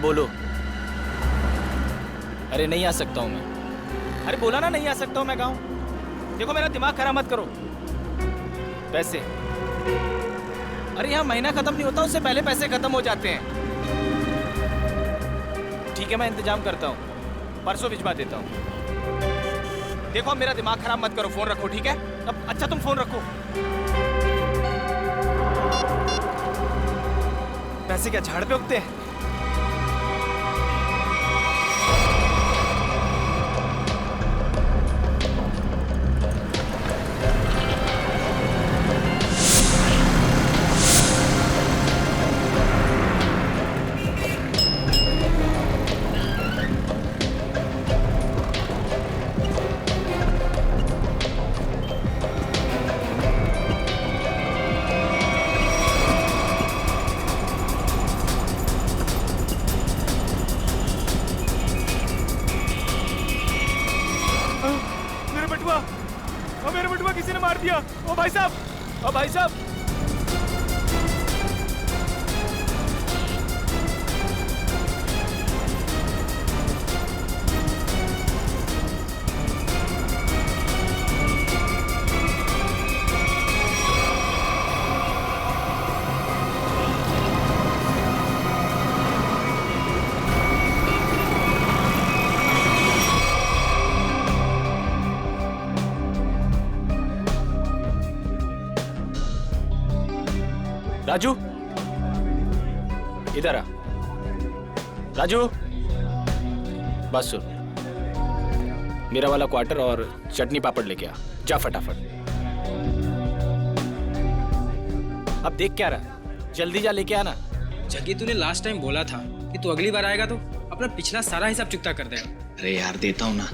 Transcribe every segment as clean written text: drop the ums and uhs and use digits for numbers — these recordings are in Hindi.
बोलो। अरे नहीं आ सकता हूँ मैं। अरे बोला ना नहीं आ सकता हूँ मैं गाँव। देखो मेरा दिमाग खराब मत करो। पैसे, अरे यहाँ महीना खत्म नहीं होता उससे पहले पैसे खत्म हो जाते हैं। ठीक है मैं इंतजाम करता हूँ, परसों भिजवा देता हूँ। देखो मेरा दिमाग खराब मत करो, फोन रखो ठीक है। अब अच्छा तुम फोन रखो। पैसे क्या झाड़ पे उगते हैं? मेरे बटुआ किसी ने मार दिया। ओ भाई साहब, ओ भाई साहब। राजू इधर आ। राजू बस सुन, मेरा वाला क्वार्टर और चटनी पापड़ लेके आ, जा फटाफट। अब देख क्या रहा, जल्दी जा लेके आना। जगी तूने लास्ट टाइम बोला था कि तू अगली बार आएगा तो अपना पिछला सारा हिसाब चुकता कर देगा। अरे यार देता हूँ ना,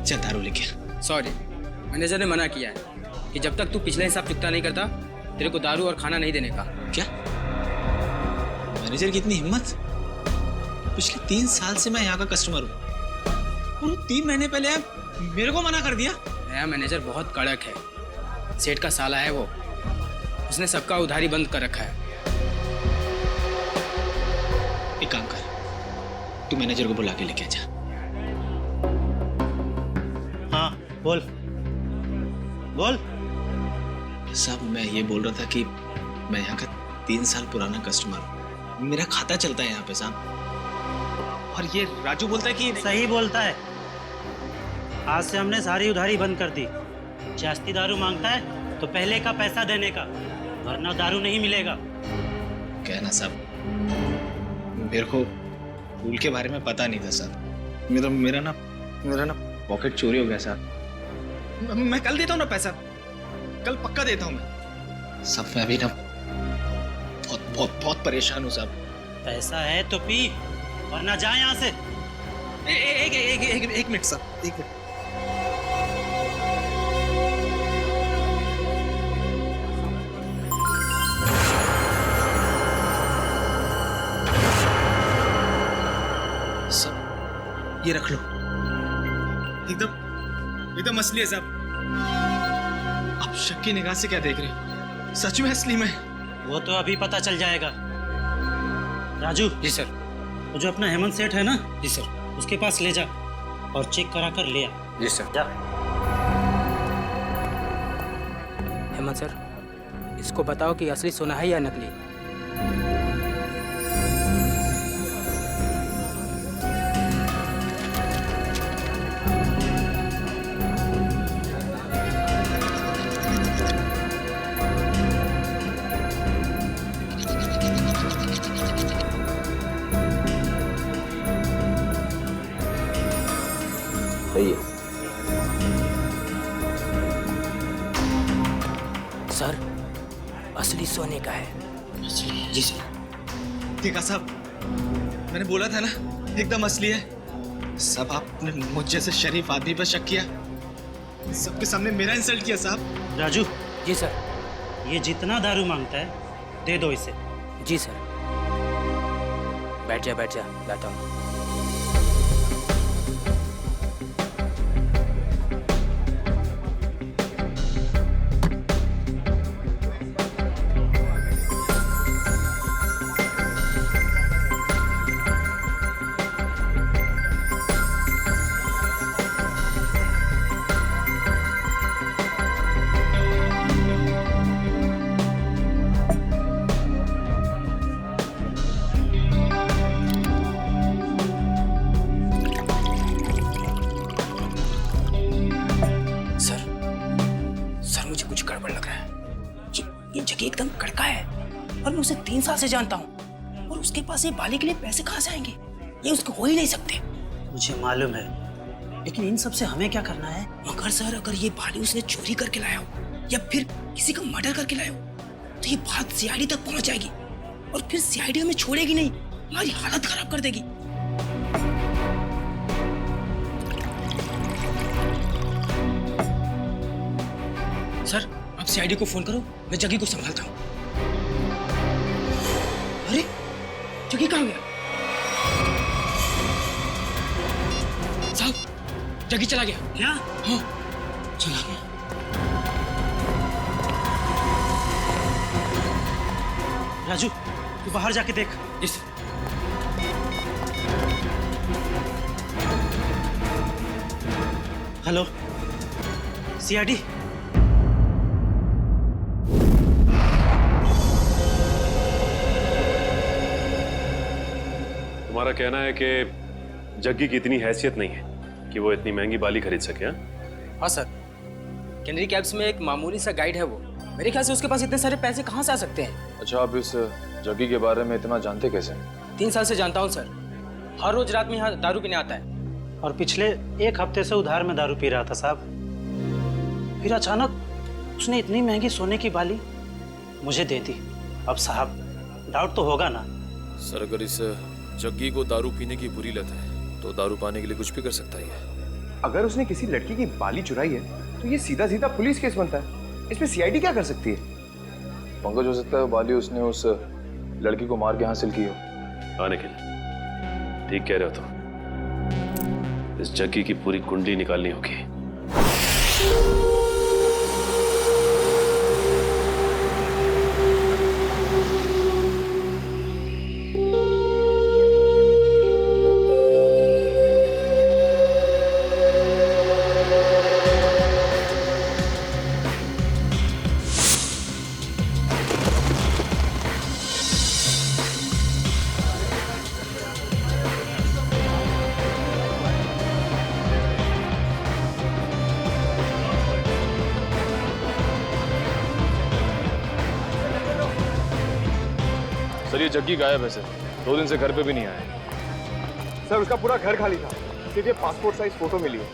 चल दारू लेके आ। सॉरी, मैनेजर ने मना किया है कि जब तक तू पिछला हिसाब चुकता नहीं करता तेरे को दारू और खाना नहीं देने का। क्या मैनेजर की इतनी हिम्मत? पिछले 3 साल से मैं यहाँ का कस्टमर हूँ और 3 महीने पहले आप मेरे को मना कर दिया। नया मैनेजर बहुत कड़क है, सेठ का साला है वो, उसने सबका उधारी बंद कर रखा है। एक काम कर, तू मैनेजर को बुला के लेके जा। हाँ बोल बोल। साहब मैं ये बोल रहा था कि मैं यहाँ का 3 साल पुराना कस्टमर हूँ, मेरा खाता चलता है यहाँ पे साहब। और ये राजू बोलता है कि सही बोलता है, आज से हमने सारी उधारी बंद कर दी। जास्ती दारू मांगता है तो पहले का पैसा देने का, वरना दारू नहीं मिलेगा। कहना साहब, मेरे को फूल के बारे में पता नहीं था साहब। मेरा ना पॉकेट चोरी हो गया साहब। मैं कल देता हूँ ना पैसा, कल पक्का देता हूँ मैं। सब मैं अभी ना बहुत बहुत बहुत परेशान हूँ साहब। पैसा है तो पी, वरना जा यहाँ से। एक मिनट साहब, एक मिनट। सब ये रख लो, एकदम असली है साहब। आप शक की निगाह से क्या देख रहे हो? सच में असली में? वो तो अभी पता चल जाएगा। राजू। जी सर। वो जो अपना हेमंत सेठ है ना, जी सर, उसके पास ले जा और चेक करा कर ले आ। जी सर। जा। हेमंत सर, इसको बताओ कि असली सोना है या नकली। सही है सर, असली सोने का है। जी सर। देखा साहब, मैंने बोला था ना एकदम असली है। सब आपने मुझ जैसे शरीफ आदमी पर शक किया, सबके सामने मेरा इंसल्ट किया साहब। राजू। जी सर। ये जितना दारू मांगता है दे दो इसे। जी सर। बैठ जा लाता हूँ। जगह एकदम कड़का है और मैं उसे 3 साल से जानता हूँ, और उसके पास ये बाली के लिए पैसे कहाँ से आएंगे? ये उसको हो ही नहीं सकते। मुझे मालूम है, लेकिन इन सब से हमें क्या करना है? मगर सर, अगर ये बाली उसने चोरी करके लाया हो या फिर किसी का मर्डर करके लाया हो तो ये बात सीआईडी तक पहुंच जाएगी, और फिर सीआईडी हमें छोड़ेगी नहीं, हमारी हालत खराब कर देगी। सर, आप सीआईडी को फोन करो, मैं जगी को संभालता हूँ। अरे, जगी कहाँ गया? साहब, जगी चला गया। क्या? हाँ, चला गया। राजू, तू बाहर जाके देख। इस हेलो, सीआईडी। तुम्हारा कहना है कि जग्गी की इतनी हैसियत नहीं है कि वो इतनी महंगी बाली खरीद सके? हाँ सर, कैनरी कैब्स में एक मामूली सा गाइड है वो। मेरे ख्याल से उसके पास इतने सारे पैसे कहाँ से आ सकते हैं? अच्छा, आप इस जग्गी के बारे में इतना जानते कैसे? 3 साल से जानता हूँ सर। हर रोज रात में यहाँ दारू पीने आता है। और पिछले 1 हफ्ते से उधार में दारू पी रहा था साहब। फिर अचानक उसने इतनी महंगी सोने की बाली मुझे दे दी। अब साहब, डाउट तो होगा ना? सर, अगर इस जग्गी को दारू पीने की बुरी लत है तो दारू पाने के लिए कुछ भी कर सकता है। अगर उसने किसी लड़की की बाली चुराई है तो ये सीधा सीधा पुलिस केस बनता है। इसमें सीआईडी क्या कर सकती है? पंकज, हो सकता है बाली उसने उस लड़की को मार के हासिल की हो। हाँ निखिल, ठीक कह रहे हो तुम। इस जग्गी की पूरी कुंडली निकालनी होगी। सर, ये जग्गी गायब है सर। 2 दिन से घर पे भी नहीं आया। सर, उसका पूरा घर खाली था, सिर्फ ये पासपोर्ट साइज फोटो मिली है।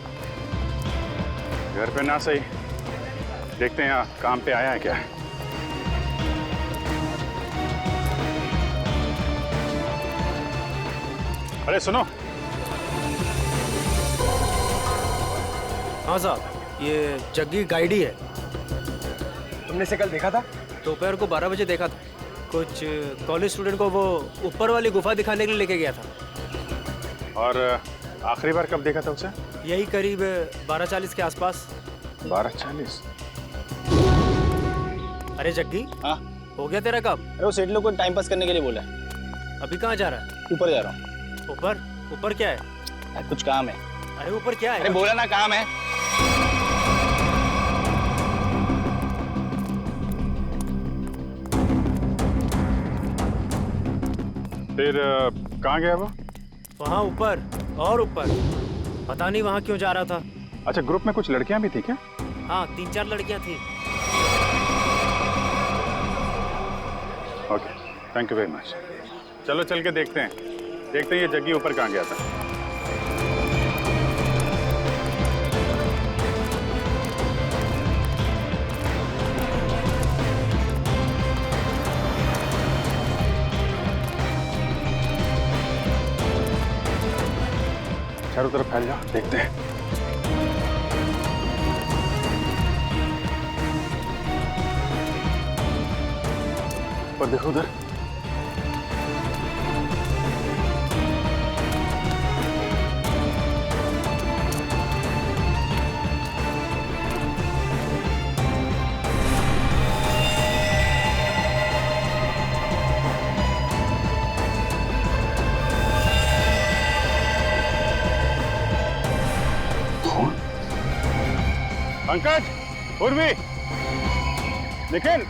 घर पे ना सही, देखते हैं यहाँ काम पे आया है क्या। अरे सुनो। हाँ साहब, ये जग्गी गाइड ही है। तुमने इसे कल देखा था? दोपहर को 12 बजे देखा था। कुछ कॉलेज स्टूडेंट को वो ऊपर वाली गुफा दिखाने के लिए लेके गया था। और आखिरी बार कब देखा था उसे? यही करीब 12:40 के आसपास। 12:40? अरे जग्गी, हाँ, हो गया तेरा कब? अरे वो सेठ लोग को टाइम पास करने के लिए बोला है। अभी कहाँ जा रहा है? ऊपर जा रहा हूँ। ऊपर? ऊपर क्या है? कुछ काम है। अरे ऊपर क्या है? अरे बोला ना, काम है। फिर कहाँ गया वो? वहाँ ऊपर और ऊपर। पता नहीं वहाँ क्यों जा रहा था। अच्छा, ग्रुप में कुछ लड़कियां भी थी क्या? हाँ, 3-4 लड़कियाँ थी। Okay, thank you very much. चलो चल के देखते हैं ये जग्गी ऊपर कहाँ गया था। चारों तरफ फैल जाओ, देखते हैं। पर देखो उधर। पंकज, उर्वी, निखिल,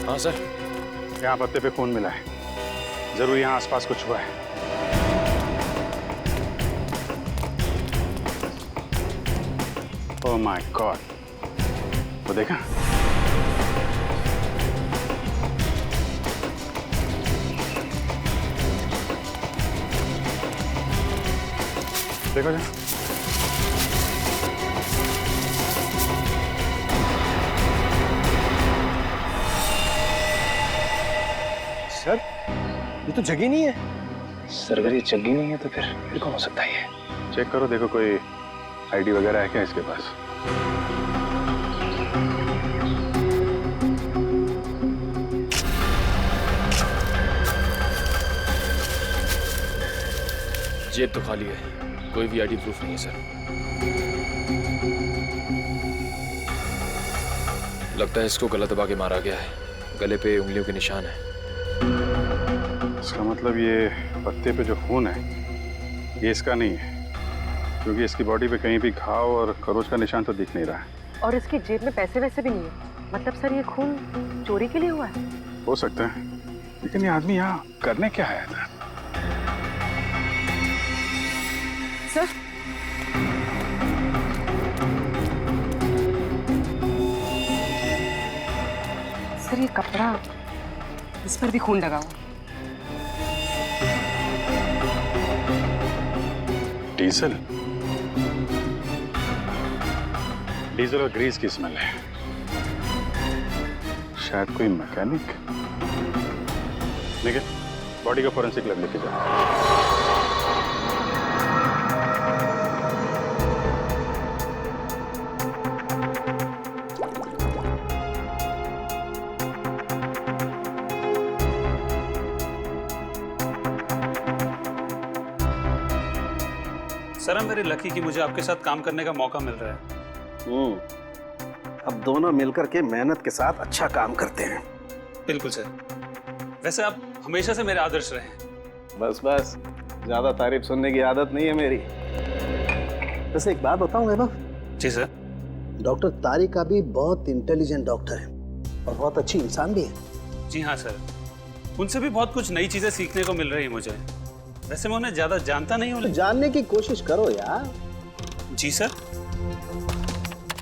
हाँ सर। यहाँ पत्ते पे खून मिला है, जरूर यहाँ आसपास कुछ हुआ है। ओह माय गॉड, वो देखा? देखो जा। सर ये तो जगह नहीं है। सर अगर ये जग्गी नहीं है तो फिर कौन हो सकता है ये? चेक करो, देखो कोई आईडी वगैरह है क्या इसके पास? जेब तो खाली है, कोई भी आईडी प्रूफ नहीं है सर। लगता है इसको गला दबा के मारा गया है, गले पे उंगलियों के निशान है। इसका मतलब ये पत्ते पे जो खून है ये इसका नहीं है, क्योंकि इसकी बॉडी पे कहीं भी घाव और खरोच का निशान तो दिख नहीं रहा है। और इसकी जेब में पैसे वैसे भी नहीं है। मतलब सर ये खून चोरी के लिए हुआ है? हो सकता है, लेकिन ये आदमी यहाँ करने क्या आया था? सर सर ये कपड़ा, इस पर भी खून लगा हुआ। डीजल, डीजल और ग्रीस की स्मेल है। शायद कोई मैकेनिक। लेकिन बॉडी का फोरेंसिक लैब लेके जाओ। सर मेरे लकी कि मुझे आपके साथ काम करने का मौका मिल रहा है। अब दोनों मिलकर के मेहनत के साथ अच्छा काम करते हैं। बिल्कुल सर। वैसे आप हमेशा से मेरे आदर्श रहे हैं। बस बस, ज्यादा तारीफ सुनने की आदत नहीं है मेरी। वैसे एक बात बताऊं वैभव? जी सर। डॉक्टर तारिका भी बहुत इंटेलिजेंट डॉक्टर है और बहुत अच्छी इंसान भी है। जी हाँ सर, उनसे भी बहुत कुछ नई चीजें सीखने को मिल रही है मुझे। वैसे मैं उन्हें ज्यादा जानता नहीं हूँ। जानने की कोशिश करो यार। जी सर।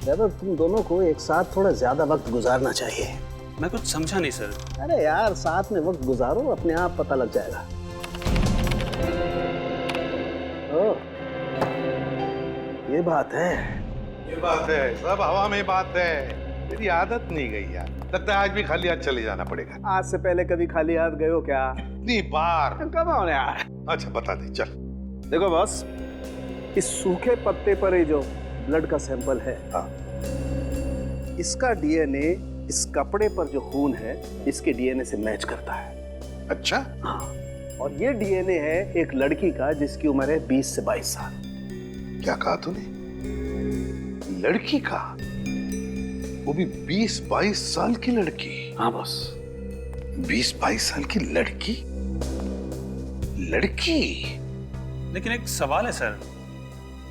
वैभव तुम दोनों को एक साथ थोड़ा ज्यादा वक्त गुजारना चाहिए। मैं कुछ समझा नहीं सर। अरे यार साथ में वक्त गुजारो, अपने आप पता लग जाएगा। ओ, ये बात है। ये बात है, सब हवा में बात है। मेरी आदत नहीं गई यार, लगता है आज भी खाली हाथ चले जाना पड़ेगा। आज से पहले कभी खाली हाथ गए हो क्या? इतनी बार। कब आओ यार। अच्छा बता दे, चल। देखो बॉस, इस सूखे पत्ते पर ये जो ब्लड का सैंपल है, हाँ, इसका डीएनए इस कपड़े पर जो खून है इसके डीएनए से मैच करता है। अच्छा? हाँ, और ये डीएनए है एक लड़की का जिसकी उम्र है 20 से 22 साल। क्या कहा तूने? लड़की का? वो भी 20-22 साल की लड़की? हाँ बॉस। 20-22 साल की लड़की? लड़की? लेकिन एक सवाल है सर,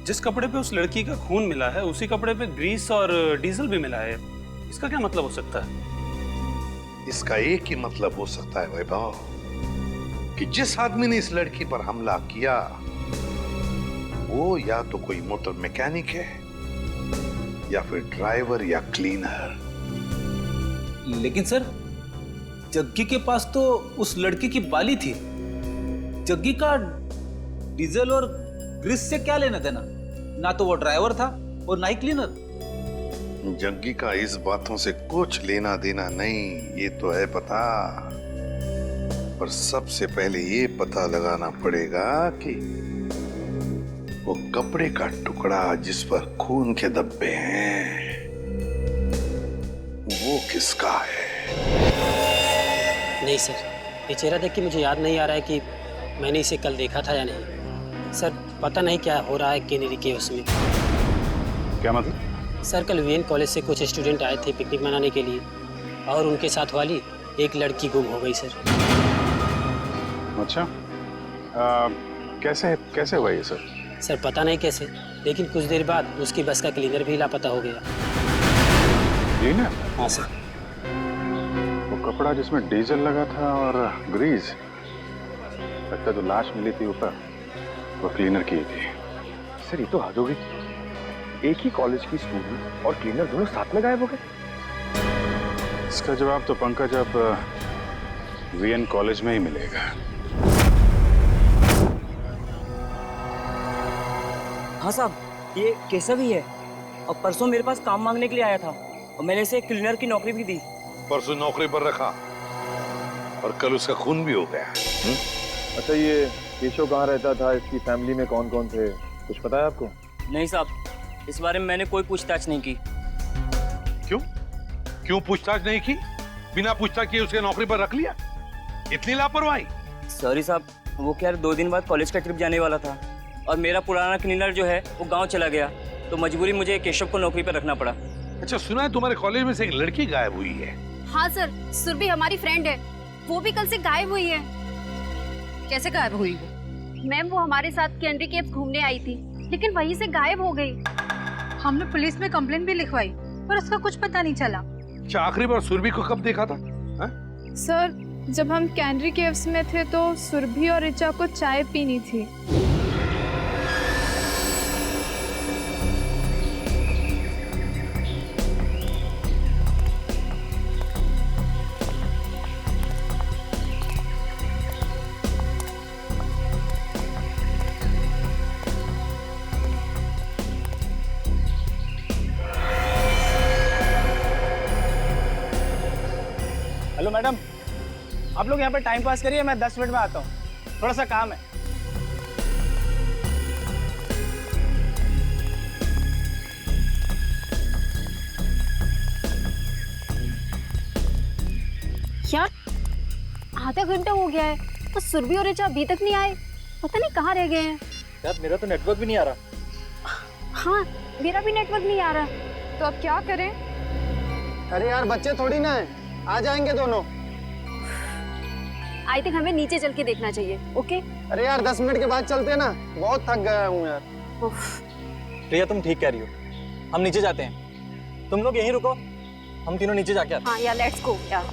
जिस कपड़े पे उस लड़की का खून मिला है उसी कपड़े पे ग्रीस और डीजल भी मिला है। इसका क्या मतलब हो सकता है? इसका एक ही मतलब हो सकता है वैभव, कि जिस आदमी ने इस लड़की पर हमला किया वो या तो कोई मोटर मैकेनिक है या फिर ड्राइवर या क्लीनर। लेकिन सर, जग्गी के पास तो उस लड़की की बाली थी। जग्गी का डीजल और ग्रीस से क्या लेना देना? ना तो वो ड्राइवर था और ना ही क्लीनर। जग्गी का इस बातों से कुछ लेना देना नहीं, ये तो है पता। पर सबसे पहले ये पता लगाना पड़ेगा कि वो कपड़े का टुकड़ा जिस पर खून के धब्बे हैं वो किसका है। नहीं सर, ये चेहरा देख के मुझे याद नहीं आ रहा है कि मैंने इसे कल देखा था या नहीं। सर पता नहीं क्या हो रहा है केनेरी के उसमें। क्या मतलब? सर कल वीएन कॉलेज से कुछ स्टूडेंट आए थे पिकनिक मनाने के लिए और उनके साथ वाली एक लड़की गुम हो गई सर। अच्छा, कैसे हुआ ये सर? सर पता नहीं कैसे, लेकिन कुछ देर बाद उसकी बस का क्लीनर भी लापता हो गया। क्लीनर? हाँ सर। वो कपड़ा जिसमें डीजल लगा था और ग्रीस, लगता जो लाश मिली थी ऊपर वो क्लीनर की थी। सर ये तो हद हो गई। एक ही कॉलेज की स्टूडेंट और क्लीनर दोनों साथ में गायब हो गए। इसका जवाब तो पंकज अब वीएन कॉलेज में ही मिलेगा। हाँ साहब, ये केशव ही है और परसों मेरे पास काम मांगने के लिए आया था और मैंने इसे क्लीनर की नौकरी भी दी। परसों नौकरी पर रखा और कल उसका खून भी हो गया। अच्छा, ये केशव कहाँ रहता था, इसकी फैमिली में कौन कौन थे, कुछ पता है आपको? नहीं साहब, इस बारे में मैंने कोई पूछताछ नहीं की। क्यों पूछताछ नहीं की? बिना पूछताछ किए उसके नौकरी पर रख लिया? इतनी लापरवाही? सॉरी साहब, वो क्या 2 दिन बाद कॉलेज का ट्रिप जाने वाला था और मेरा पुराना क्लीनर जो है वो गांव चला गया, तो मजबूरी मुझे केशव को नौकरी पर रखना पड़ा। अच्छा, सुना है तुम्हारे कॉलेज में से एक लड़की गायब हुई है? हाँ सर, सुरभि हमारी फ्रेंड है, वो भी कल से गायब हुई है। कैसे गायब हुई वो? मैम वो हमारे साथ कैंडी केव्स घूमने आई थी, लेकिन वहीं से गायब हो गई। हमने पुलिस में कंप्लेंट भी लिखवाई पर उसका कुछ पता नहीं चला। अच्छा, आखिरी बार सुरभि को कब देखा था? सर, जब हम कैंडी केव्स में थे तो सुरभि और ऋचा को चाय पीनी थी। हेलो मैडम, आप लोग यहाँ पर टाइम पास करिए, मैं 10 मिनट में आता हूँ, थोड़ा सा काम है। यार आधा घंटा हो गया है और सुरभि और ऋचा अभी तक नहीं आए, पता नहीं कहाँ रह गए हैं। यार मेरा तो नेटवर्क भी नहीं आ रहा। हाँ, मेरा भी नेटवर्क नहीं आ रहा, तो अब क्या करें? अरे यार बच्चे थोड़ी ना है, आ जाएंगे दोनों। आई थिंक हमें नीचे चल के देखना चाहिए। ओके? अरे यार 10 मिनट के बाद चलते हैं ना, बहुत थक गया हूँ यार। प्रिया तुम ठीक कह रही हो, हम नीचे जाते हैं, तुम लोग यहीं रुको, हम तीनों नीचे जाके आते हैं। हाँ यार, लेट्स गो यार।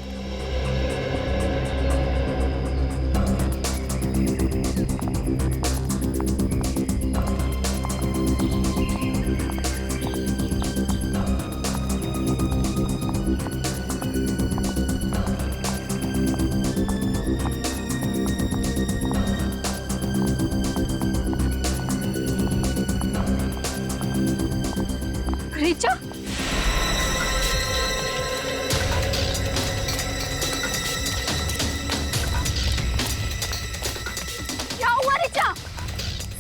ऋचा, क्या हुआ ऋचा?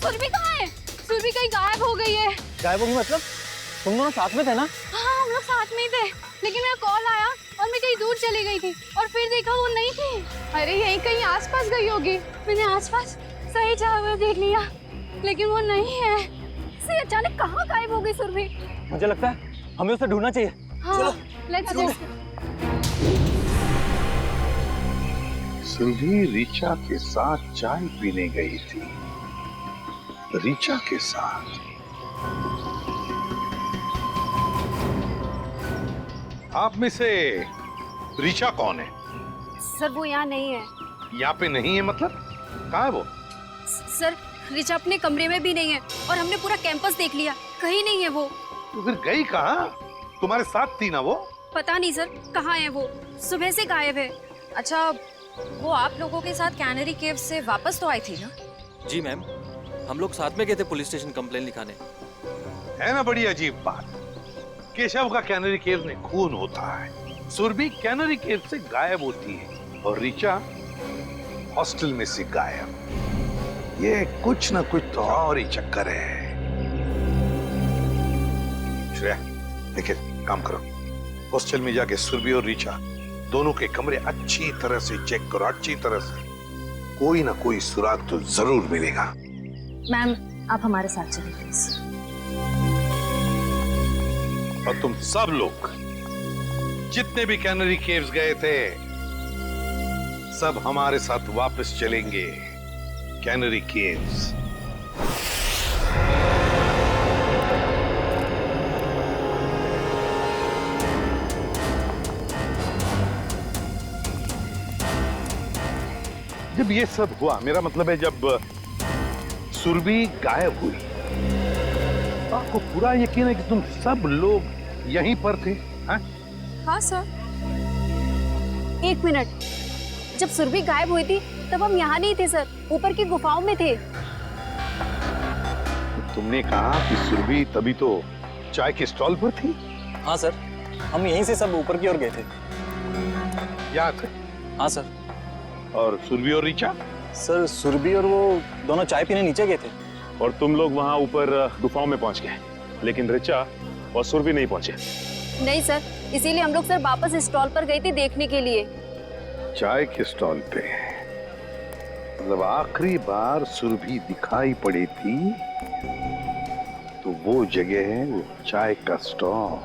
सुरभि कहाँ है? सुरभि कहीं गायब हो गई है। गायब होगी मतलब? तुम दोनों साथ में थे ना? हाँ, हम लोग साथ में ही थे, लेकिन मेरा कॉल आया और मैं कहीं दूर चली गई थी और फिर देखा वो नहीं थी। अरे यहीं कहीं आसपास गई होगी। मैंने आसपास सही जगह देख लिया, लेकिन वो नहीं है। से अचानक कहाँ गायब हो गई सुरभि? मुझे लगता है हमें उसे ढूंढना चाहिए। हाँ, चलो लेट्स गो। सुरभि ऋचा के साथ चाय पीने गई थी। ऋचा के साथ? आप में से ऋचा कौन है? सर वो यहाँ नहीं है। यहाँ पे नहीं है मतलब? कहाँ है वो? सर ऋचा अपने कमरे में भी नहीं है और हमने पूरा कैंपस देख लिया, कहीं नहीं है वो। तो फिर गई कहाँ? तुम्हारे साथ थी ना वो? पता नहीं सर कहाँ है वो, सुबह से गायब है। अच्छा, वो आप लोगों के साथ कैनरी केव से वापस तो आई थी ना? जी मैम, हम लोग साथ में गए थे पुलिस स्टेशन कंप्लेन लिखाने। है ना बड़ी अजीब बात। केशव का कैनरी केव में खून होता है, सुरभि कैनरी केव से गायब होती है और ऋचा हॉस्टल में से गायब। ये कुछ ना कुछ तो और ही चक्कर है। श्रेया, देखिए काम करो, हॉस्टल में जाके सुरभि और ऋचा दोनों के कमरे अच्छी तरह से चेक करो, अच्छी तरह से। कोई ना कोई सुराग तो जरूर मिलेगा। मैम आप हमारे साथ चलिए प्लीज। और तुम सब लोग जितने भी कैनरी केव्स गए थे सब हमारे साथ वापस चलेंगे कैनरी केव्स। जब ये सब हुआ, मेरा मतलब है जब सुरभि गायब हुई, आपको पूरा यकीन है कि तुम सब लोग यहीं पर थे? हाँ सर। 1 मिनट, जब सुरभि गायब हुई थी तब हम यहाँ नहीं थे सर, ऊपर की गुफाओं में थे। तुमने कहा कि सुरभि तभी तो चाय के स्टॉल पर थी? हाँ सर, हम यहीं से सब ऊपर की ओर गए थे। यहाँ से? हाँ सर। और सुरभि और ऋचा? सर सुरभि और वो दोनों चाय पीने नीचे गए थे। और तुम लोग वहां ऊपर गुफाओं में पहुंच गए, लेकिन ऋचा और सुरभि नहीं पहुंचे। नहीं सर, इसीलिए हम लोग सर वापस स्टॉल पर गए थे देखने के लिए। चाय के स्टॉल पे? मतलब आखिरी बार सुरभि दिखाई पड़ी थी तो वो जगह है वो चाय का स्टॉल।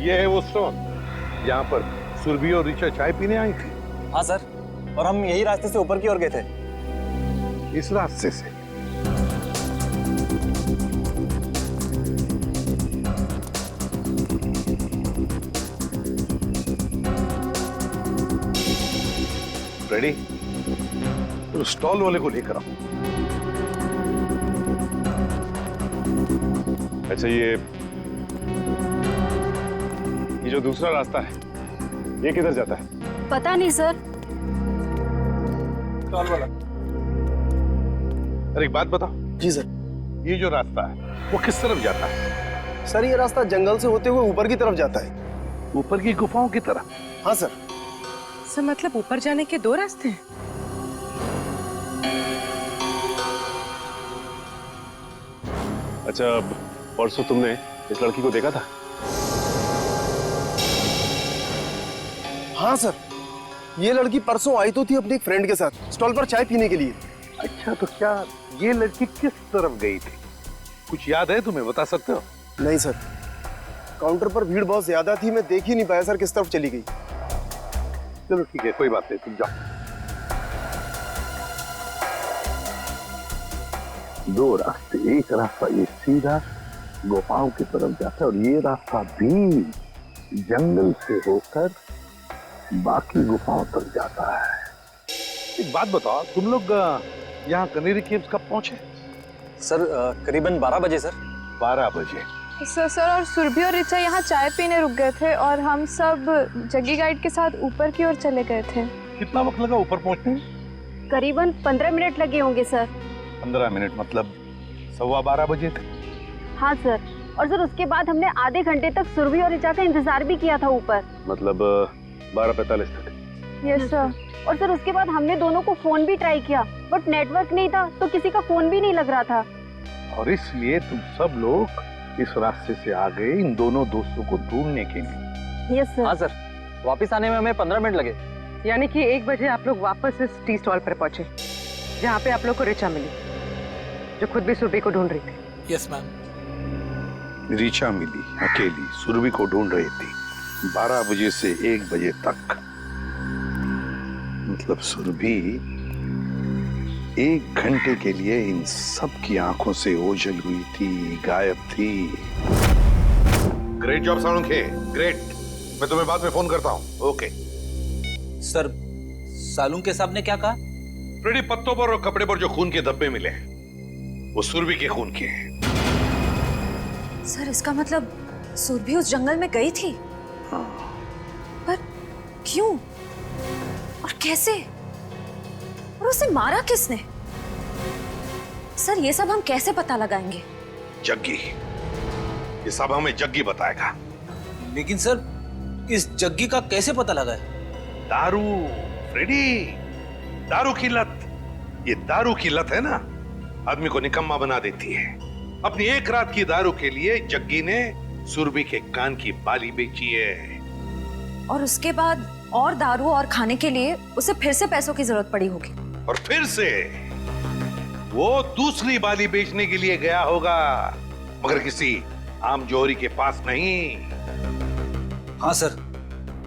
ये है वो स्टॉल यहाँ पर सुरभि और ऋचा चाय पीने आई थी? हाँ सर, और हम यही रास्ते से ऊपर की ओर गए थे। इस रास्ते से? रेडी? तो स्टॉल वाले को लेकर आओ। अच्छा, ये जो दूसरा रास्ता है ये किधर जाता है? पता नहीं सर। स्टॉल वाला, अरे एक बात बताओ। जी सर। ये जो रास्ता है वो किस तरफ जाता है? सर ये रास्ता जंगल से होते हुए ऊपर की तरफ जाता है। ऊपर की गुफाओं की तरफ? हाँ सर। सर मतलब ऊपर जाने के 2 रास्ते हैं? अच्छा, परसों तुमने इस लड़की को देखा था? हाँ सर, ये लड़की परसों आई तो थी अपने एक फ्रेंड के साथ स्टॉल पर चाय पीने के लिए। अच्छा, तो क्या ये लड़की किस तरफ गई थी? कुछ याद है तुम्हें, बता सकते हो? नहीं सर, काउंटर पर भीड़ बहुत ज्यादा थी, मैं देख ही नहीं पाया सर किस तरफ चली गई। चलो ठीक है, कोई बात नहीं, तुम जाओ। 2 रास्ते, एक रास्ता ये सीधा गुफाओं की तरफ जाता है और ये रास्ता भी जंगल से होकर बाकी गुफाओं तक जाता है। एक बात बताओ, तुम लोग यहाँ कनेरी केव्स कब पहुंचे? सर करीबन 12 बजे सर। 12 बजे? सर और सुरभि और ऋचा यहाँ चाय पीने रुक गए थे और हम सब जग्गी गाइड के साथ ऊपर की ओर चले गए थे। कितना वक्त लगा ऊपर पहुंचने में? करीबन 15 मिनट लगे होंगे सर। 15 मिनट मतलब 12:15 बजे थे? हाँ सर, और सर उसके बाद हमने आधे घंटे तक सुरभि और ऋचा का इंतजार भी किया था ऊपर। मतलब 12:45 तक? Yes sir. और सर उसके बाद हमने दोनों को फोन भी ट्राई किया, बट नेटवर्क नहीं था तो किसी का फोन भी नहीं लग रहा था। और इसलिए तुम सब लोग इस रास्ते से आ गए इन दोनों दोस्तों को ढूंढने के लिए? Yes sir. हाँ सर, वापस आने में हमें 15 मिनट लगे। यानी कि 1 बजे आप लोग वापस इस टी स्टॉल पर पहुंचे जहाँ पे आप लोग को ऋचा मिली, जो खुद भी सुरभि को ढूंढ रही थी। Yes ma'am. ऋचा मिली अकेली, सुरभि को ढूंढ रही थी 12 बजे से 1 बजे तक। मतलब सुरभि 1 घंटे के लिए इन सब की आंखों से ओझल हुई थी, गायब थी। Great job Salunkhe, great. मैं तुम्हें बाद में फोन करता हूँ। ओके सर, सालुंखे साहब ने क्या कहा? फ्रेडी, पत्तों पर और कपड़े पर जो खून के धब्बे मिले वो सुरभि के खून के हैं। सर इसका मतलब सुरभि उस जंगल में गई थी? हाँ। पर क्यों और कैसे, और उसे मारा किसने? सर ये सब हम कैसे पता लगाएंगे? जग्गी, ये सब हमें जग्गी बताएगा। लेकिन सर इस जग्गी का कैसे पता लगा है? दारू फ्रेडी, दारू की लत। ये दारू की लत है ना, आदमी को निकम्मा बना देती है। अपनी 1 रात की दारू के लिए जग्गी ने सुरभि के कान की बाली बेची है। और उसके बाद और दारू और खाने के लिए उसे फिर से पैसों की जरूरत पड़ी होगी। और फिर से वो दूसरी बाली बेचने के लिए गया होगा, मगर किसी आम जौहरी के पास नहीं। हाँ सर,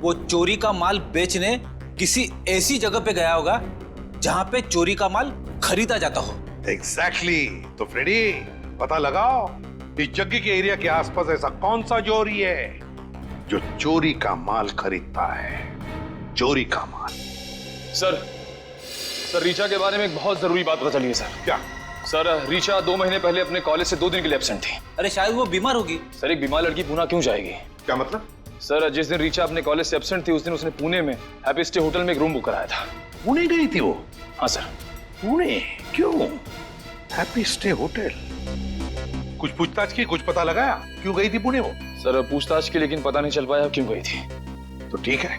वो चोरी का माल बेचने किसी ऐसी जगह पे गया होगा जहां पे चोरी का माल खरीदा जाता हो। एग्जैक्टली। तो फ्रेडी, पता लगाओ इस जग्गी के एरिया के आसपास ऐसा कौन सा जौहरी है जो चोरी का माल खरीदता है। चोरी का माल। सर रीचा के बारे में एक बहुत जरूरी बात पता चली है सर। क्या? सर रीचा 2 महीने पहले अपने कॉलेज से 2 दिन के लिए एब्सेंट थी। अरे शायद वो बीमार होगी। सर एक बीमार लड़की पुणे क्यों जाएगी? क्या मतलब? सर जिस दिन रीचा अपने कॉलेज से एब्सेंट थी उस दिन उसने पुणे में हैप्पी स्टे होटल में एक रूम बुक कराया था। पुणे गई थी वो? हाँ सर। पुणे क्यों? Happy stay hotel? कुछ पूछताछ की, कुछ पता लगाया क्यों गई थी पुणे वो? सर पूछताछ की, लेकिन पता नहीं चल पाया क्यों गई थी। तो ठीक है,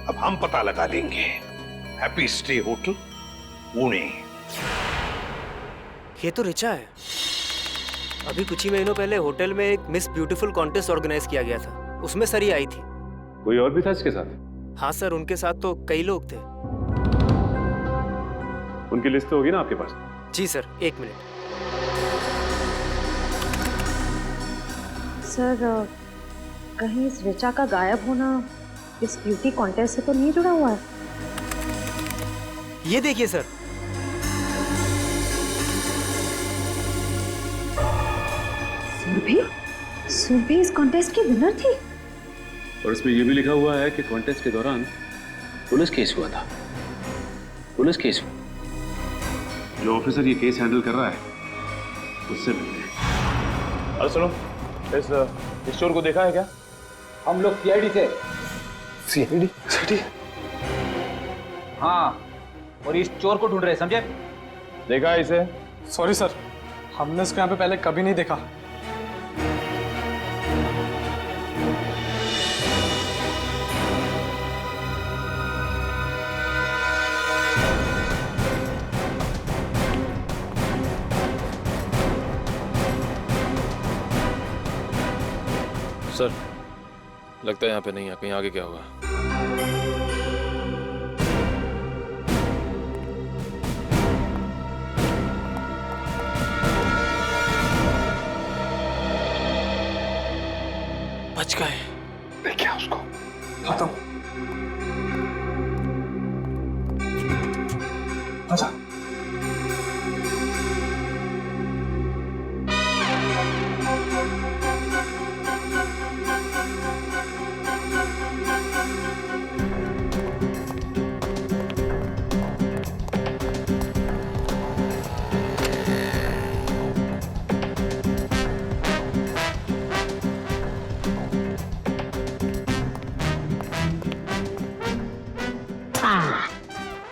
अब हम पता लगा लेंगे। Happy stay hotel Pune. ये तो रिचा है। अभी कुछ ही महीनों पहले होटल में एक मिस ब्यूटीफुल कॉन्टेस्ट ऑर्गेनाइज किया गया था, उसमें सरी आई थी। कोई और भी था इसके साथ? हाँ सर, उनके साथ तो कई लोग थे। उनकी लिस्ट तो होगी ना आपके पास? जी सर, 1 मिनट। सर कहीं इस रिचा का गायब होना इस ब्यूटी कॉन्टेस्ट से तो नहीं जुड़ा हुआ है? ये देखिए सर, सुरभि इस कॉन्टेस्ट की विनर थी। और इसमें यह भी लिखा हुआ है कि कॉन्टेस्ट के दौरान पुलिस केस हुआ था। पुलिस केस हुआ। जो ऑफिसर ये केस हैंडल कर रहा है उससे मिलते हैं। अरे सुनो, इस चोर को देखा है क्या? हम लोग सीआईडी से। सीआईडी? हाँ, और इस चोर को ढूंढ रहे हैं, समझे? देखा है इसे? सॉरी सर, हमने इसको यहाँ पे पहले कभी नहीं देखा। सर लगता है यहाँ पे नहीं है, कहीं आगे क्या होगा? बच गए। देखिए उसको। खत्म। अच्छा।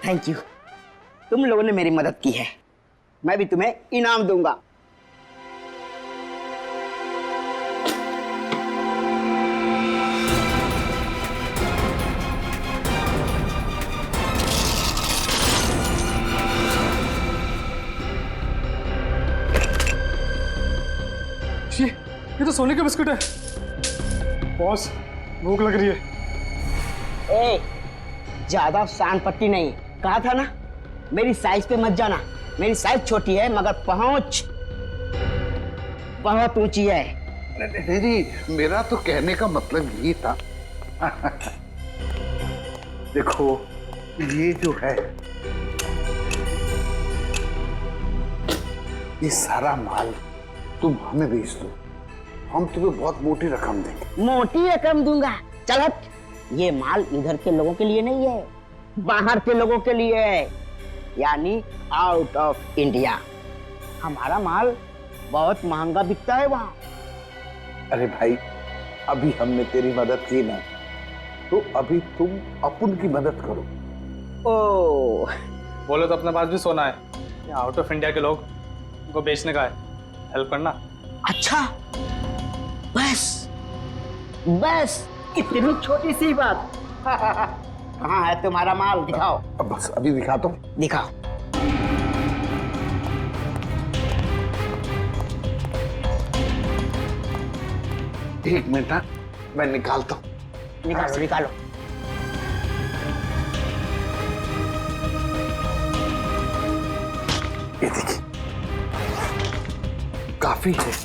थैंक यू, तुम लोगों ने मेरी मदद की है। मैं भी तुम्हें इनाम दूंगा। ये तो सोने का बिस्कुट है। बॉस, भूख लग रही है। ए, ज्यादा शान पट्टी नहीं, कहा था ना मेरी साइज पे मत जाना। मेरी साइज छोटी है मगर पहुंच बहुत ऊंची है। नहीं जी, मेरा तो कहने का मतलब यही था। देखो ये जो है, ये सारा माल तुम हमें बेच दो, हम तुम्हें बहुत मोटी रकम देंगे। मोटी रकम दूंगा? चल हट। ये माल इधर के लोगों के लिए नहीं है, बाहर के लोगों के लिए है, यानी आउट ऑफ इंडिया। हमारा माल बहुत महंगा बिकता है वहां। अरे भाई, अभी हमने तेरी मदद की ना, तो अभी तुम अपन की मदद करो। ओ, बोलो तो अपने पास भी सोना है, ये आउट ऑफ इंडिया के लोग उनको बेचने का है, हेल्प करना। अच्छा, बस बस इतनी छोटी सी बात। कहाँ है तुम्हारा माल? दिखाओ। अब बस अभी दिखाता हूँ। दिखाओ। एक मिनट ना, मैं निकालता हूँ। निकालो निकालो। ये देखिए, काफी है।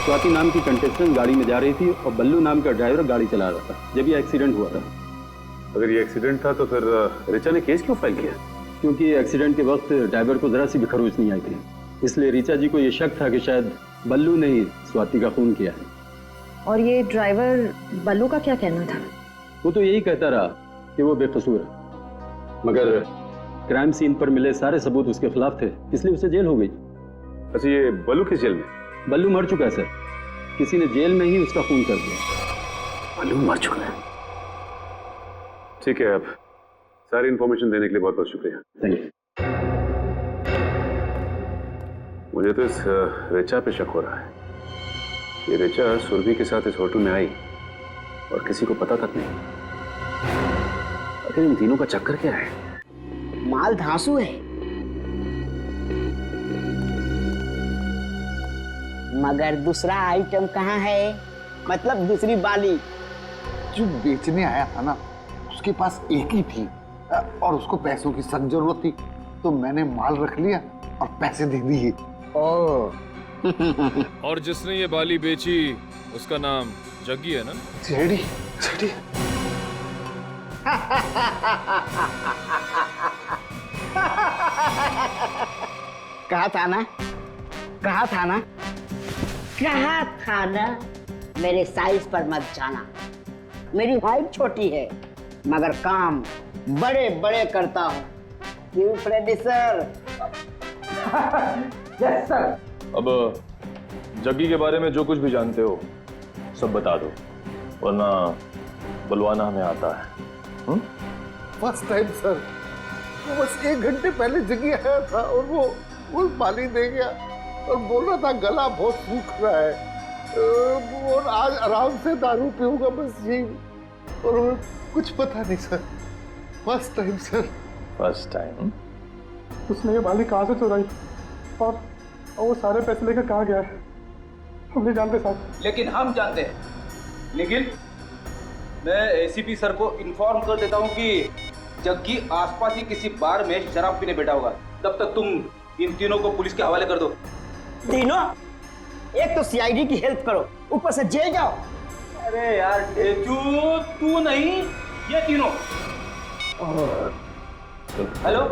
स्वाति नाम की कंटेस्टेंट गाड़ी में जा रही थी और बल्लू नाम का ड्राइवर गाड़ी चला रहा था जब ये एक्सीडेंट हुआ था। अगर ये एक्सीडेंट था तो फिर ऋचा ने केस क्यों फाइल किया? क्योंकि एक्सीडेंट के वक्त ड्राइवर को जरा सी भी खरोच नहीं आई थी, इसलिए ऋचा जी को ये शक था कि शायद बल्लू ने ही स्वाति का खून किया है। और ये ड्राइवर बल्लू का क्या कहना था? वो तो यही कहता रहा कि वो बेकसूर है, मगर क्राइम सीन पर मिले सारे सबूत उसके खिलाफ थे, इसलिए उसे जेल हो गई। अच्छा, ये बल्लू किस जेल में? बल्लू मर चुका है सर, किसी ने जेल में ही उसका खून कर दिया। बल्लू मर चुका है? ठीक है, अब सारी इंफॉर्मेशन देने के लिए बहुत बहुत शुक्रिया। Thank you. मुझे तो इस ऋचा पे शक हो रहा है। ये ऋचा सुरभि के साथ इस होटल में आई और किसी को पता तक नहीं। आखिर इन तीनों का चक्कर क्या है? माल धांसू है, मगर दूसरा आइटम कहाँ है? मतलब दूसरी बाली। जो बेचने आया था ना, उसके पास एक ही थी और उसको पैसों की सख्त जरूरत थी, तो मैंने माल रख लिया और पैसे दे दिए। और जिसने ये बाली बेची उसका नाम जग्गी है ना? JD, JD. कहा था ना, कहा था ना, कहा था ना, मेरे साइज पर मत जाना। मेरी हाइट छोटी है मगर काम बड़े बड़े करता हूँ। क्यों प्रोड्यूसर? Yes sir. अब जग्गी के बारे में जो कुछ भी जानते हो सब बता दो, वरना बुलवाना हमें आता है। फर्स्ट टाइम सर, वो बस 1 घंटे पहले जगी आया था और वो बाली दे गया और बोल रहा था गला बहुत सूख रहा है और आज आराम से दारू पीऊंगा, बस यही। और कुछ पता नहीं sir, first time sir. First time? उसने ये बाली कहाँ से चुराई और वो सारे पैसे लेकर कहाँ गया है हम नहीं जानते साहब। लेकिन हम जानते हैं। निखिल, मैं एसीपी सर को इन्फॉर्म कर देता हूँ कि जग्गी आसपास ही किसी बार में शराब पीने बैठा होगा। तब तक तुम इन तीनों को पुलिस के हवाले कर दो। तीनों? एक तो सीआईडी की हेल्प करो, ऊपर से जेल जाओ। अरे यार ढेचू, तू नहीं, ये तीनों। हेलो,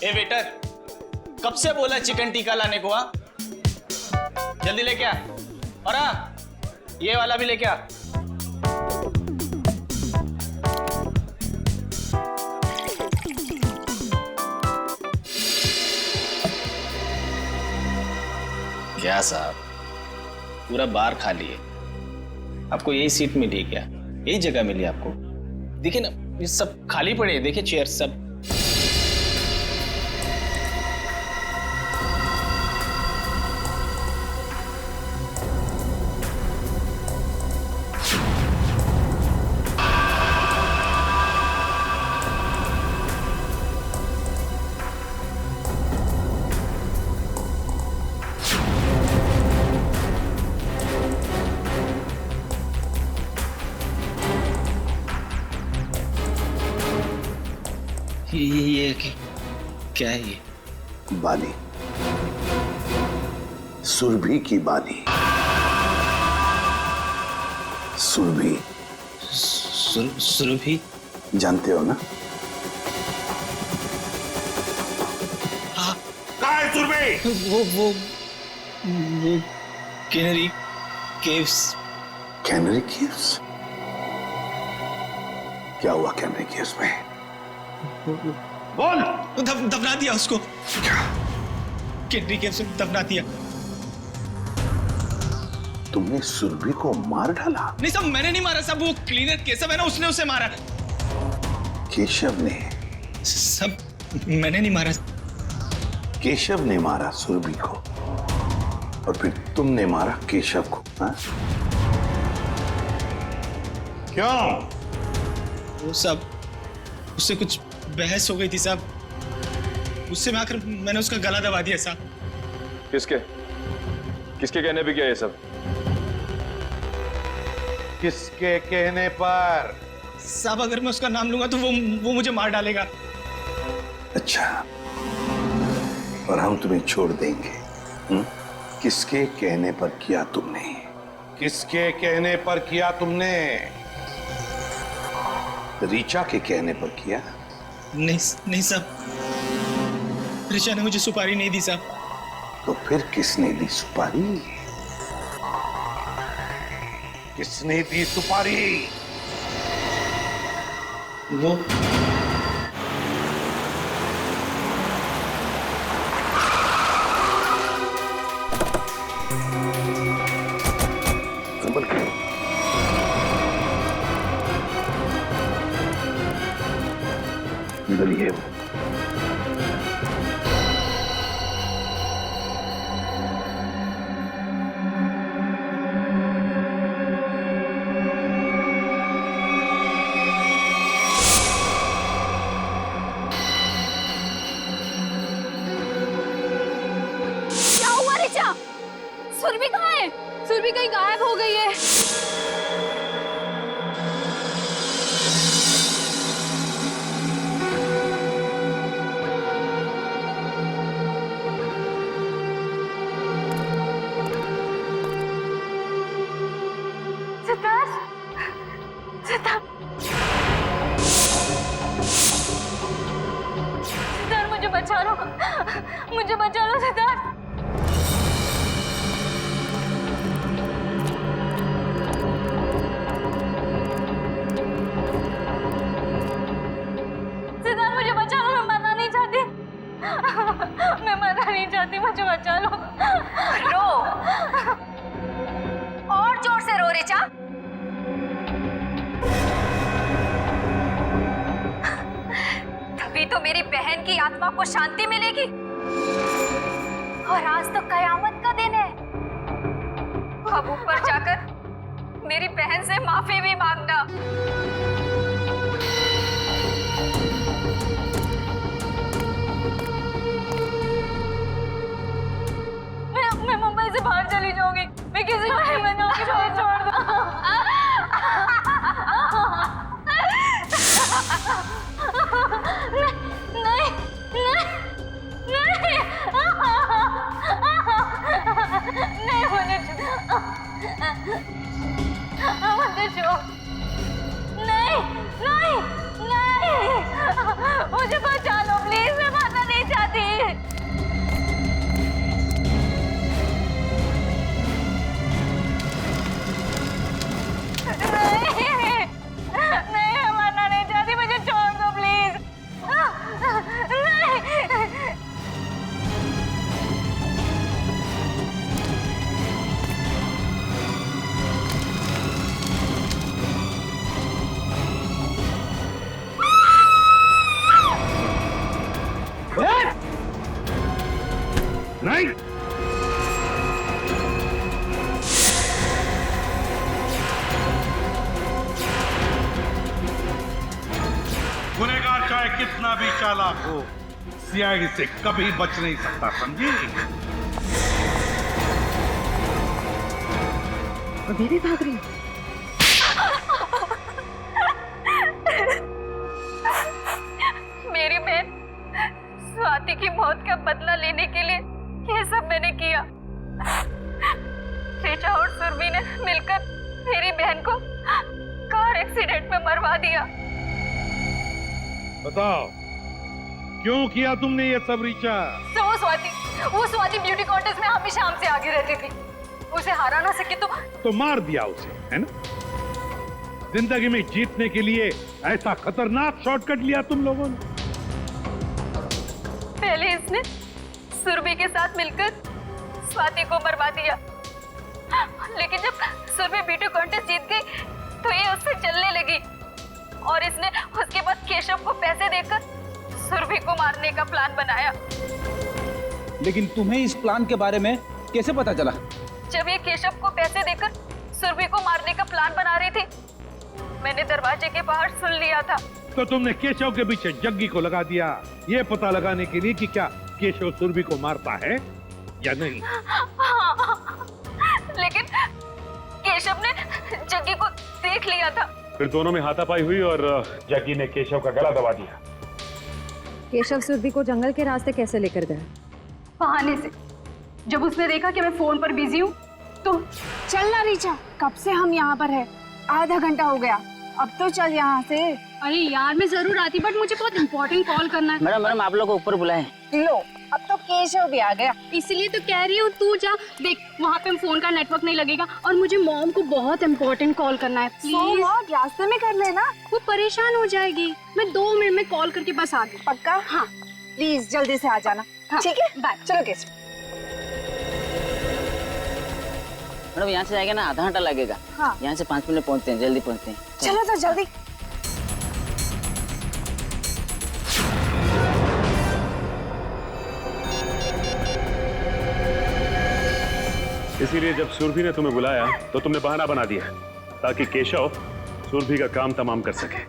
ए वेटर, कब से बोला चिकन टिक्का लाने को? हाँ, जल्दी लेके आ। और हाँ, ये वाला भी लेके आ। क्या साहब, पूरा बार खाली है। आपको यही सीट मिली है क्या? यही जगह मिली आपको? देखिए ना, ये सब खाली पड़े हैं, देखिए चेयर सब। ये क्या है ये? बाली, सुरभि की बाली। सुरभि? सुरभि? जानते हो ना? वो कैनरी केव्स। Canary caves? क्या हुआ कैनरी केव्स में? बोल। दफना दिया उसको। कैनरी केव्स में दफना दिया। तुमने सुरभि को मार डाला? नहीं साहब, मैंने नहीं मारा साहब, वो क्लीनर केशव है ना, उसने उसे मारा। केशव ने? सब मैंने नहीं मारा। केशव ने मारा सुरभि को और फिर तुमने मारा केशव को, हाँ? क्यों? वो सब उससे कुछ बहस हो गई थी साहब, उससे में आकर मैंने उसका गला दबा दिया साहब। किसके किसके कहने पे किया ये सब? किसके कहने पर? साहब अगर मैं उसका नाम लूंगा तो वो मुझे मार डालेगा। अच्छा, और हम तुम्हें छोड़ देंगे? किसके कहने पर किया तुमने? किसके कहने पर किया तुमने? रीचा के कहने पर किया? नहीं साहब, ऋचा ने मुझे सुपारी नहीं दी साहब। तो फिर किसने दी सुपारी? किसने दी सुपारी? वो अंदर ही है वो। सुरभि कहाँ है? सुरभि कहीं गायब हो गई है। सितार, सितार, सितार मुझे बचा लो, मुझे बचा लो सितार। मैं मरना नहीं चाहती, मुझे बचा लो। रो, और जोर से रो ऋचा। तभी तो मेरी बहन की आत्मा को शांति मिलेगी। और आज तो कयामत का दिन है। अब ऊपर जाकर मेरी बहन से माफी भी मांगना। मैं मुंबई से बाहर चली जाऊंगी, मैं किसी को नहीं बनाऊंगी, छोड़ दो। नहीं, नहीं, नहीं, नहीं, मुझे छोड़, नहीं, नहीं, नहीं, मुझे बचा लो प्लीज, मैं मरना नहीं चाहती। नहीं, मैं मरना नहीं चाहती, मुझे छोड़ दो प्लीज। नहीं, गुनहगार चाहे कितना भी चालाक हो, सीआईडी से कभी बच नहीं सकता, समझी? अभी भी भाग रही? मेरी बहन स्वाति की मौत का बदला लेने के लिए ये सब मैंने किया। ऋचा और सुरभि ने मिलकर मेरी बहन को कार एक्सीडेंट में मरवा दिया। बताओ, क्यों किया तुमने ये सब ऋचा? तो वो स्वाति ब्यूटी कॉन्टेस्ट में हमेशा हमसे आगे रहती थी। उसे हरा ना सके तो मार दिया उसे, है ना? जिंदगी में जीतने के लिए ऐसा खतरनाक शॉर्टकट लिया तुम लोगों ने। पहले इसने सुरभि के साथ मिलकर स्वाति को मरवा दिया, लेकिन जब सुरभि ब्यूटी कॉन्टेस्ट जीत गई तो ये उससे चलने लगी और इसने उसके बाद केशव को पैसे देकर सुरभि को मारने का प्लान बनाया। लेकिन तुम्हें इस प्लान के बारे में कैसे पता चला? जब ये केशव को पैसे देकर सुरभि को मारने का प्लान बना रही थी, मैंने दरवाजे के बाहर सुन लिया था। तो तुमने केशव के पीछे जग्गी को लगा दिया, ये पता लगाने के लिए कि क्या केशव सुरभि को मारता है या नहीं। लेकिन केशव ने जग्गी को देख लिया था। फिर दोनों में हाथापाई हुई और जग्गी ने केशव का गला दबा दिया। केशव सुरभि को जंगल के रास्ते कैसे लेकर गया? बहाने से। जब उसने देखा कि मैं फोन पर बिजी हूँ तो चलना रीचा, कब से हम यहाँ पर है, आधा घंटा हो गया, अब तो चल यहाँ से। अरे यार मैं जरूर आती, बट मुझे बहुत इम्पोर्टेंट कॉल करना है। मैडम आप लोग को ऊपर बुलाएं। लो अब तो केशव भी आ गया। इसलिए तो कह रही हूँ तू जा, देख वहाँ पे फोन का नेटवर्क नहीं लगेगा और मुझे मॉम को बहुत इम्पोर्टेंट कॉल करना है। प्लीज रास्ते में कर लेना, वो परेशान हो जाएगी। मैं 2 मिनट में कॉल करके बस आ गई। पक्का? हाँ प्लीज जल्दी से आ जाना। ठीक है बाय। चलो केशव। मैडम यहाँ से जाएगा ना आधा घंटा लगेगा। हाँ। यहाँ से 5 मिनट पहुँचते हैं, जल्दी पहुँचते हैं। चलो तो जल्दी। इसीलिए जब सुरभि ने तुम्हें बुलाया तो तुमने बहाना बना दिया ताकि केशव सुरभि का काम तमाम कर सके।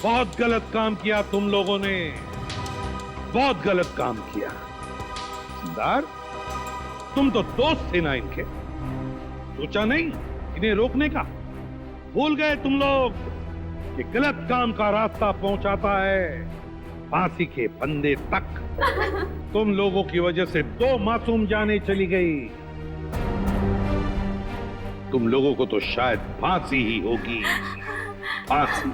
बहुत गलत काम किया तुम लोगों ने, बहुत गलत काम किया। सरदार, तुम तो दोस्त थे ना इनके, सोचा नहीं इन्हें रोकने का? भूल गए तुम लोग कि गलत काम का रास्ता पहुंचाता है फांसी के फंदे तक। तुम लोगों की वजह से 2 मासूम जानें चली गई। तुम लोगों को तो शायद फांसी ही होगी, फांसी।